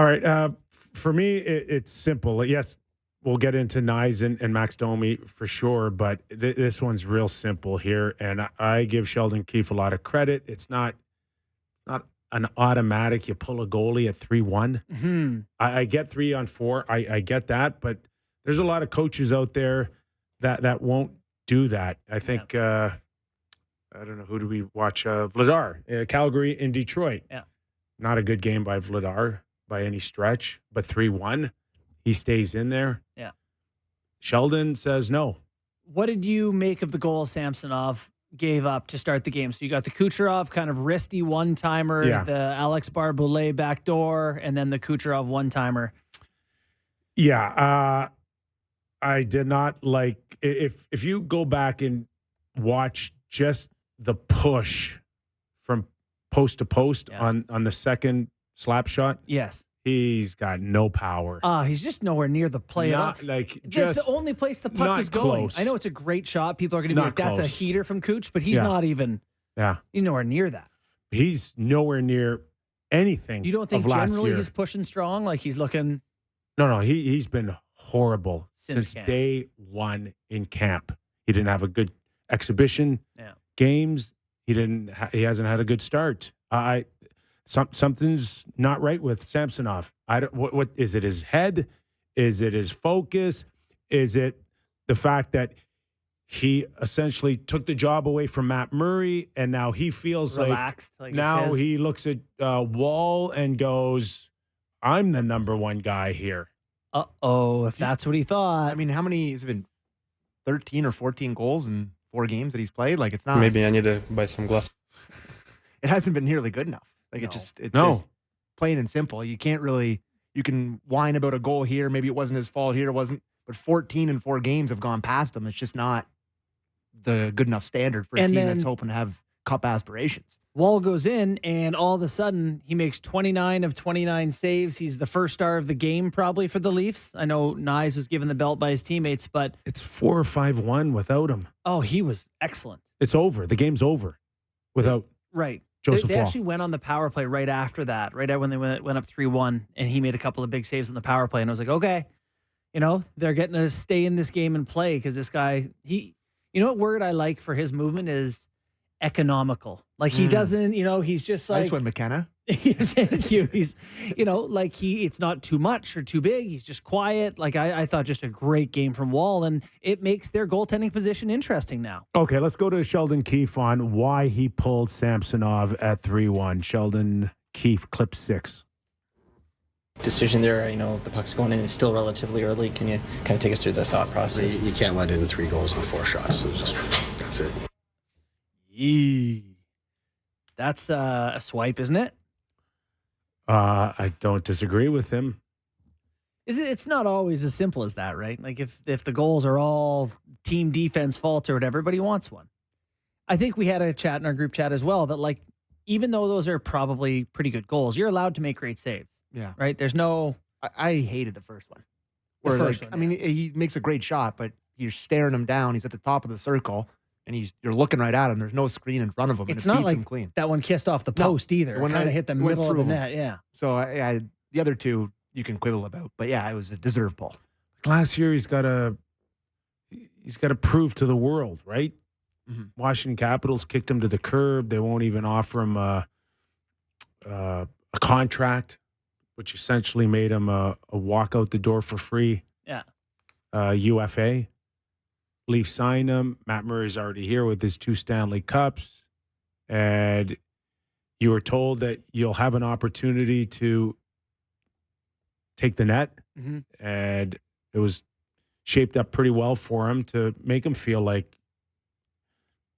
All right. For me, it's simple. Yes, we'll get into Nyes and Max Domi for sure, but this one's real simple here. And I give Sheldon Keefe a lot of credit. It's not an automatic. You pull a goalie at 3-1. Mm-hmm. I get 3-on-4. I get that, but there's a lot of coaches out there that won't do that. I think, I don't know, who do we watch? Vladar, Calgary and Detroit. Yeah. Not a good game by Vladar by any stretch, but 3-1. He stays in there. Yeah. Sheldon says no. What did you make of the goal Samsonov gave up to start the game? So you got the Kucherov kind of wristy one-timer, the Alex Barboulay backdoor, and then the Kucherov one-timer. Yeah. I did not like – if you go back and watch just the push from post to post on the second slap shot. Yes. He's got no power. He's just nowhere near the play at all. That's the only place the puck is going. Close. I know it's a great shot. People are going to be like, that's a heater from Cooch, but he's not even he's nowhere near that. He's nowhere near anything. You don't think generally he's pushing strong? Like he's looking No, he's been horrible since camp. Day one in camp. He didn't have a good exhibition games. He hasn't had a good start. Something's not right with Samsonov. What is it? His head? Is it his focus? Is it the fact that he essentially took the job away from Matt Murray, and now he feels relaxed? Like now he looks at Woll and goes, "I'm the number one guy here." If that's what he thought. I mean, how many has it been? 13 or 14 goals in 4 games that he's played. Like it's not. Maybe I need to buy some glass. It hasn't been nearly good enough. Like it's just plain and simple. You can't really, you can whine about a goal here. Maybe it wasn't his fault here. It wasn't, but 14 in 4 games have gone past him. It's just not the good enough standard for a team that's hoping to have cup aspirations. Woll goes in, and all of a sudden, he makes 29 of 29 saves. He's the first star of the game, probably, for the Leafs. I know Nyes was given the belt by his teammates, but it's 4 or 5-1 without him. Oh, he was excellent. It's over. The game's over without Joseph Woll. They actually went on the power play right after that, right when they went up 3-1, and he made a couple of big saves on the power play. And I was like, okay, they're getting to stay in this game and play because this guy, what word I like for his movement is economical. Like he doesn't, he's just like. Nice one, McKenna. Thank you. He's, it's not too much or too big. He's just quiet. Like I thought just a great game from Woll, and it makes their goaltending position interesting now. Okay, let's go to Sheldon Keefe on why he pulled Samsonov at 3-1. Sheldon Keefe, clip 6. Decision there, the puck's going in. It's still relatively early. Can you kind of take us through the thought process? You can't let in 3 goals on 4 shots. That's it. That's a swipe, isn't it? I don't disagree with him. It's not always as simple as that, right? Like if the goals are all team defense fault or whatever, everybody wants one. I think we had a chat in our group chat as well that like even though those are probably pretty good goals, you're allowed to make great saves. Yeah. Right? There's no. I hated the first one. I mean, he makes a great shot, but you're staring him down. He's at the top of the circle, and you're looking right at him. There's no screen in front of him. It's and it not beats like him clean. That one kissed off the post either. It kind of hit the middle of the net. Yeah. So the other 2 you can quibble about, but yeah, it was a deserved pull. Last year he's got to prove to the world, right? Mm-hmm. Washington Capitals kicked him to the curb. They won't even offer him a contract, which essentially made him a walk out the door for free. Yeah. UFA. Leafs signed him. Matt Murray's already here with his 2 Stanley Cups. And you were told that you'll have an opportunity to take the net. Mm-hmm. And it was shaped up pretty well for him to make him feel like.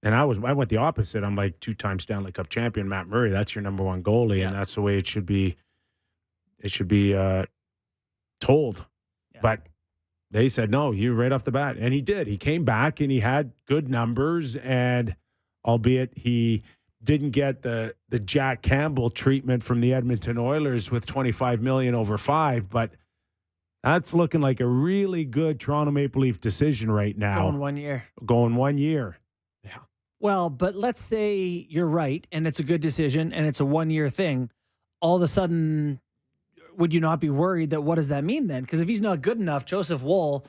And I went the opposite. I'm like 2-time Stanley Cup champion Matt Murray. That's your number 1 goalie, and that's the way it should be. It should be told. Yeah. But they said no. You right off the bat, and he did. He came back and he had good numbers, and albeit he didn't get the Jack Campbell treatment from the Edmonton Oilers with $25 million over 5, but that's looking like a really good Toronto Maple Leaf decision right now. Going 1 year. Going 1 year. Yeah. Well, but let's say you're right, and it's a good decision, and it's a 1 year thing. All of a sudden, would you not be worried that what does that mean then? Because if he's not good enough, Joseph Woll,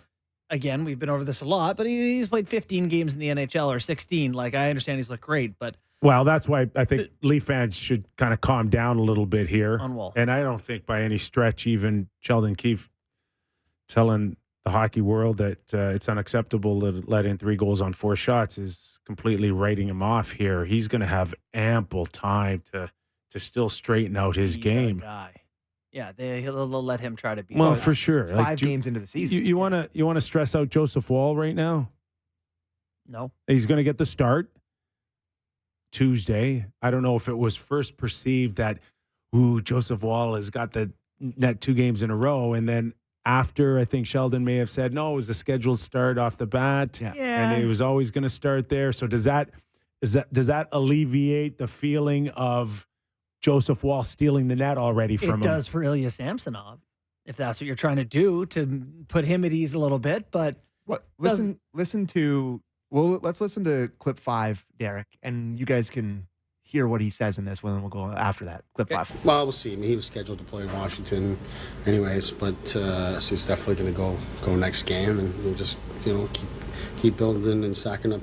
again, we've been over this a lot, but he's played 15 games in the NHL or 16. Like, I understand he's looked great, but well, that's why I think Leaf fans should kind of calm down a little bit here. On Woll. And I don't think by any stretch even Sheldon Keefe telling the hockey world that it's unacceptable to let in 3 goals on 4 shots is completely writing him off here. He's going to have ample time to still straighten out his game. Guy. Yeah, they'll let him try to be. Well, for sure. 5 games into the season. You want to stress out Joseph Woll right now? No. He's going to get the start Tuesday. I don't know if it was first perceived that, Joseph Woll has got the net 2 games in a row, and then after, I think Sheldon may have said, no, it was a scheduled start off the bat, and he was always going to start there. So does that alleviate the feeling of Joseph Woll stealing the net already from him? It does for Ilya Samsonov, if that's what you're trying to do to put him at ease a little bit. But listen to let's listen to clip 5, Derek, and you guys can hear what he says in this one, and we'll go after that. Clip 5. Well, we'll see. I mean, he was scheduled to play in Washington anyways, but so he's definitely going to go next game, and we'll just keep building and stacking up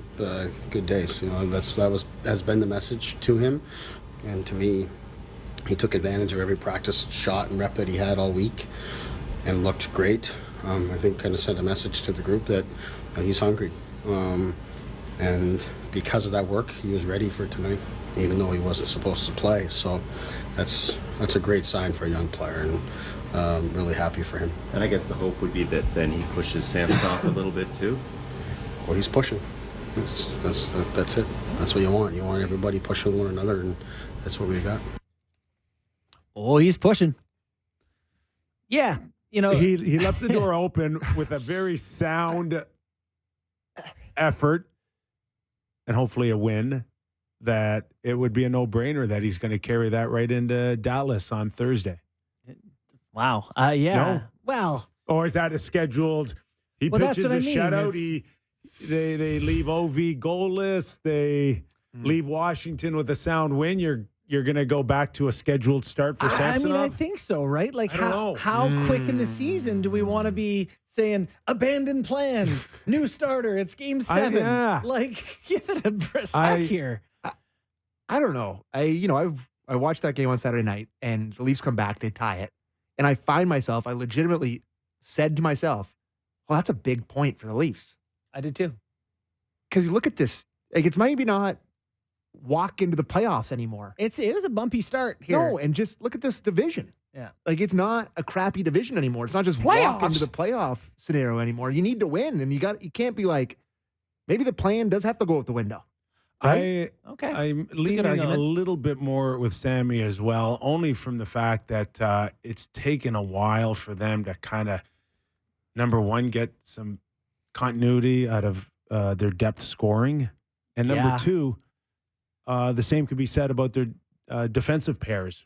good days. Has been the message to him, and to me, he took advantage of every practice shot and rep that he had all week, and looked great. I think kind of sent a message to the group that he's hungry, and because of that work, he was ready for tonight, even though he wasn't supposed to play. So that's a great sign for a young player, and really happy for him. And I guess the hope would be that then he pushes Samsonov a little bit too. Well, he's pushing. That's it. That's what you want. You want everybody pushing one another, and that's what we got. Oh, he's pushing. Yeah, he left the door open with a very sound effort, and hopefully a win. That it would be a no-brainer that he's going to carry that right into Dallas on Thursday. Wow. Yeah. No? Well. Or is that a scheduled? He pitches a shutout. They leave OV goalless. They leave Washington with a sound win. You're going to go back to a scheduled start for Samsonov? I think so, right? Like, how quick in the season do we want to be saying, abandoned plans, new starter, it's game 7? Like, give it a sec here. I don't know. I watched that game on Saturday night, and the Leafs come back, they tie it. And I legitimately said to myself, well, that's a big point for the Leafs. I did too. Because you look at this, like, it's maybe not walk into the playoffs anymore. It was a bumpy start here. No, and just look at this division. Yeah. Like, it's not a crappy division anymore. It's not just walk into the playoff scenario anymore. You need to win, and you can't be like, maybe the plan does have to go out the window. Right? I'm leaning a little bit more with Sammy as well, only from the fact that it's taken a while for them to kind of, number one, get some continuity out of their depth scoring, and number two, the same could be said about their defensive pairs.